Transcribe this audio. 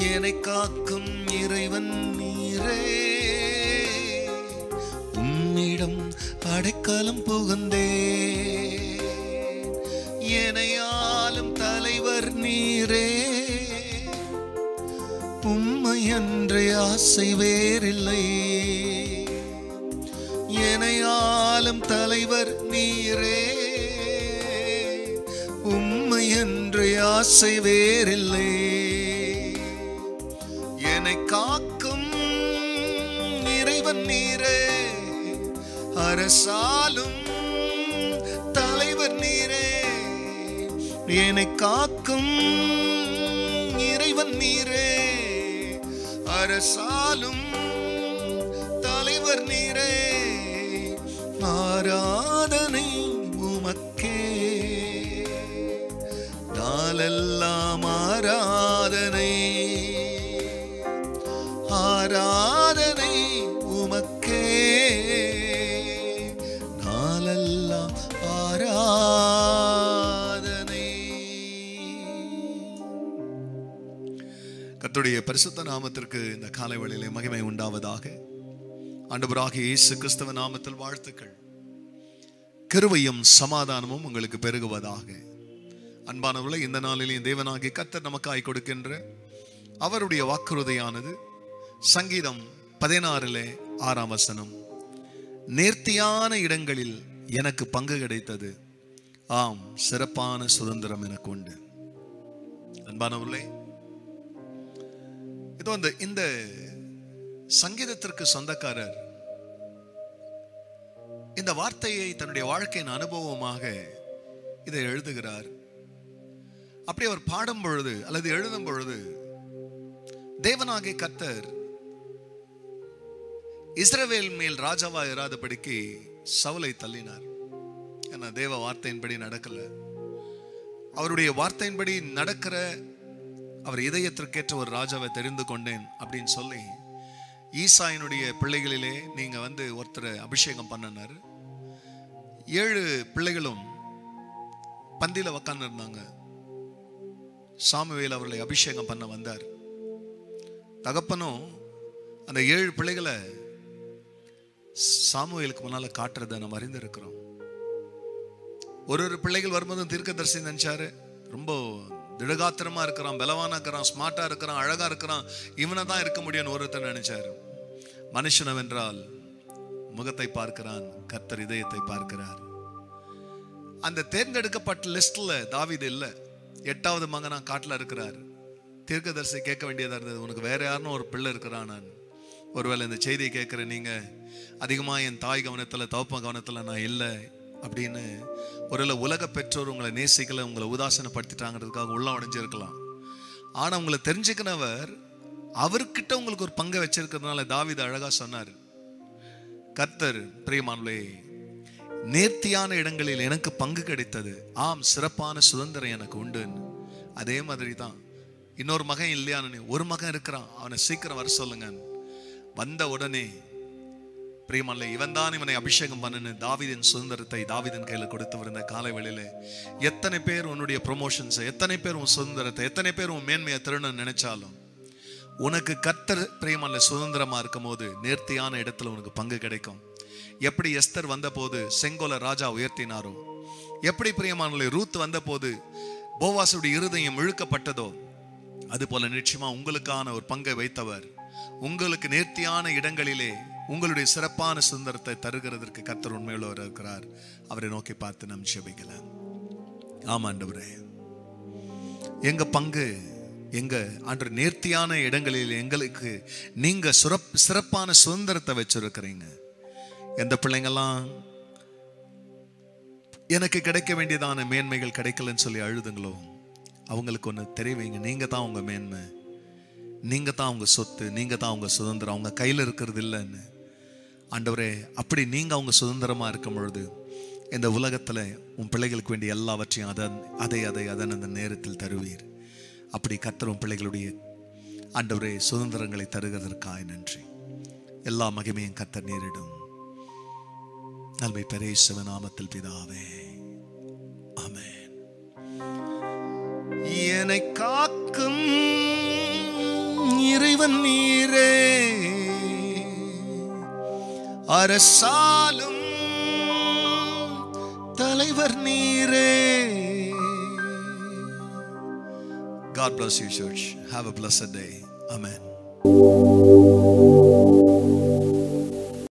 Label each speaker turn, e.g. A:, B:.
A: என்னை காக்கும் இறைவன் நீரே, உம்மிடம் அடைக்கலம் புகுந்தே. என்னையாலும் தலைவர் நீரே, உம்மை அன்றே ஆசை வேறில்லை. என்னையாலும் தலைவர் நீரே, உம்மை அன்றே ஆசை வேறில்லை. என்னை காக்கும் இறைவன் நீரே, அரசாலும் தலைவர் நீரே. என்னை காக்கும் இறைவன் நீரே, அரசாலும் தலைவர் நீரே. ஆராதனை உமக்கே, நாளெல்லாம் ஆராதனை. ஆராதனை உமக்கே, நாளெல்லாம் ஆராதனை. கர்த்தருடைய பரிசுத்த நாமத்திற்கு இந்த காலை வேளையிலே மகிமை உண்டாவதாக. ஆண்டவராகிய இயேசு கிறிஸ்துவ நாமத்தில் வாழ்த்துக்கள். கிருபையும் சமாதானமும் உங்களுக்கு பெருகுவதாக. அன்பானவர்களே, இந்த நாளிலே தேவனாகிய கர்த்தர் நமக்காய் கொடுக்கின்ற அவருடைய வாக்குறுதியானது சங்கீதம் 16:6 நேர்த்தியான இடங்களில் எனக்கு பங்கு கிடைத்தது, ஆம் சிறப்பான சுதந்திரம் எனக்கு உண்டு. அன்பானவர்களே, இது இந்த சங்கீதத்திற்கு சொந்தக்காரர் இந்த வார்த்தையை தன்னுடைய வாழ்க்கையின் அனுபவமாக இதை எழுதுகிறார். அப்படி அவர் பாடும் பொழுது அல்லது எழுதும் பொழுது தேவனாகிய கர்த்தர் இஸ்ரவேல் மேல் ராஜாவா இராதபடிக்கு சவுலை தள்ளினார். ஏன்னா தேவ வார்த்தையின்படி நடக்கல. அவருடைய வார்த்தையின்படி நடக்கிற அவர் இதயத்திற்கேற்ற ஒரு ராஜாவை தெரிந்து கொண்டேன் அப்படின்னு சொல்லி ஈசாயினுடைய பிள்ளைகளிலே நீங்க ஒருத்தரை அபிஷேகம் பண்ணனார். 7 பிள்ளைகளும் பந்தியில உக்காந்து இருந்தாங்க. சாமுவேல் அவர்களை அபிஷேகம் பண்ண வந்தார். தகப்பனும் அந்த 7 பிள்ளைகளை சாமுவேலுக்கு முன்னால காட்டுறதை நம்ம அறிந்திருக்கிறோம். ஒரு பிள்ளைகள் வரும்போதும் தீர்க்கதரிசி நினைச்சாரு, ரொம்ப திடகாத்திரமா இருக்கிறான், பலவானா இருக்கிறான், ஸ்மார்ட்டா இருக்கிறான், அழகா இருக்கிறான், இவனை தான் இருக்க முடியும்னு ஒருத்தர் நினைச்சாரு. மனுஷனவென்றால் முகத்தை பார்க்கிறான், கர்த்தர் இதயத்தை பார்க்கிறார். அந்த தேர்ந்தெடுக்கப்பட்ட லிஸ்ட்ல தாவீது இல்ல. 8வது மகனா காட்டுல இருக்கிறார். தீர்க்கதரிசி கேட்க வேண்டியதா இருந்தது, உனக்கு வேற யாருன்னு ஒரு பிள்ளை இருக்கிறான். நான் ஒருவேளை இந்த செய்தியை கேட்கிற நீங்க அதிகமா என் தாய் கவனத்துல தகப்பன் கவனத்துல நான் இல்லை அப்படின்னு ஒருவேளை உலக பெற்றோர் உங்களை நேசிக்கல, உங்களை உதாசனப்படுத்திட்டாங்கிறதுக்காக உள்ள உடைஞ்சிருக்கலாம். ஆனா உங்களை தெரிஞ்சுக்கிறவர் அவர்கிட்ட உங்களுக்கு ஒரு பங்கை வச்சிருக்கிறதுனால தாவீது அழகா சொன்னார், கர்த்தர் பிரியமானவர்களே, நேர்த்தியான இடங்களில் எனக்கு பங்கு கிடைத்தது, ஆம் சிறப்பான சுதந்திரம் எனக்கு உண்டு. அதே மாதிரி தான் இன்னொரு மகன் இல்லையான்னு ஒரு மகன் இருக்கிறான், அவனை சீக்கிரம் வர சொல்லுங்க. வந்த உடனே பிரியமானவர்களே, இவன் தான் இவனை அபிஷேகம் பண்ணு தாவீதின் சுதந்திரத்தை தாவீதின் கையில கொடுத்தவர். இந்த காலை வேளையில எத்தனை பேர் உன்னுடைய ப்ரொமோஷன்ஸ், எத்தனை பேர் உன் சுதந்திரத்தை, எத்தனை பேர் உன் மேன்மையை திருடணும்னு நினைச்சாலும் உனக்கு கர்த்தர் பிரியமானவர்களே சுதந்திரமா இருக்கும் போது நேர்த்தியான இடத்துல உனக்கு பங்கு கிடைக்கும். எப்படி எஸ்தர் வந்த போது செங்கோலை ராஜா உயர்த்தினாரோ, எப்படி பிரியமானவர்களே ரூத் வந்த போது போவாசுடைய இருதயம் இழுக்கப்பட்டதோ, அது போல நிச்சயமா உங்களுக்கான ஒரு பங்கை வைத்தவர் உங்களுக்கு நேர்த்தியான இடங்களிலே உங்களுடைய சிறப்பான சுதந்திரத்தை தருகிறதற்கு கர்த்தர் உண்மையுள்ளவர் இருக்கிறார். அவரை நோக்கி பார்த்து நம் ஜெபிக்கலாம். ஆமா ஆண்டவரே, எங்க பங்கு எங்க ஆண்டவர் நேர்த்தியான இடங்களில் எங்களுக்கு நீங்க சிறப்பான சுதந்திரத்தை வச்சிருக்கிறீங்க. எந்த பிள்ளைங்கெல்லாம் எனக்கு கிடைக்க வேண்டியதான மேன்மைகள் கிடைக்கலன்னு சொல்லி அழுதுங்களோ, அவங்களுக்கு ஒன்று தெரிவிங்க, நீங்க தான் உங்க மேன்மை, நீங்க தான் உங்க சொத்து, நீங்க தான் உங்க சுதந்திரம், அவங்க கையில் இருக்கிறது இல்லைன்னு. ஆண்டவரே, அப்படி நீங்க அவங்க சுதந்திரமா இருக்கும் பொழுது இந்த உலகத்துல உன் பிள்ளைகளுக்கு வேண்டிய எல்லாவற்றையும் அதை அந்த நேரத்தில் தருவீர். அப்படி கர்த்தர் உன் பிள்ளைகளுடைய ஆண்டவரே சுதந்திரங்களை தருகிறதற்காக நன்றி. எல்லா மகிமையும் கர்த்தர் நேரிடும். நன்மை பெரிய நாமத்தில் பிதாவே, ஆமென். என்னை காக்கும் இறைவன் நீரே, அரசாலும் தலைவர் நீரே. God bless you, church. Have a blessed day. Amen.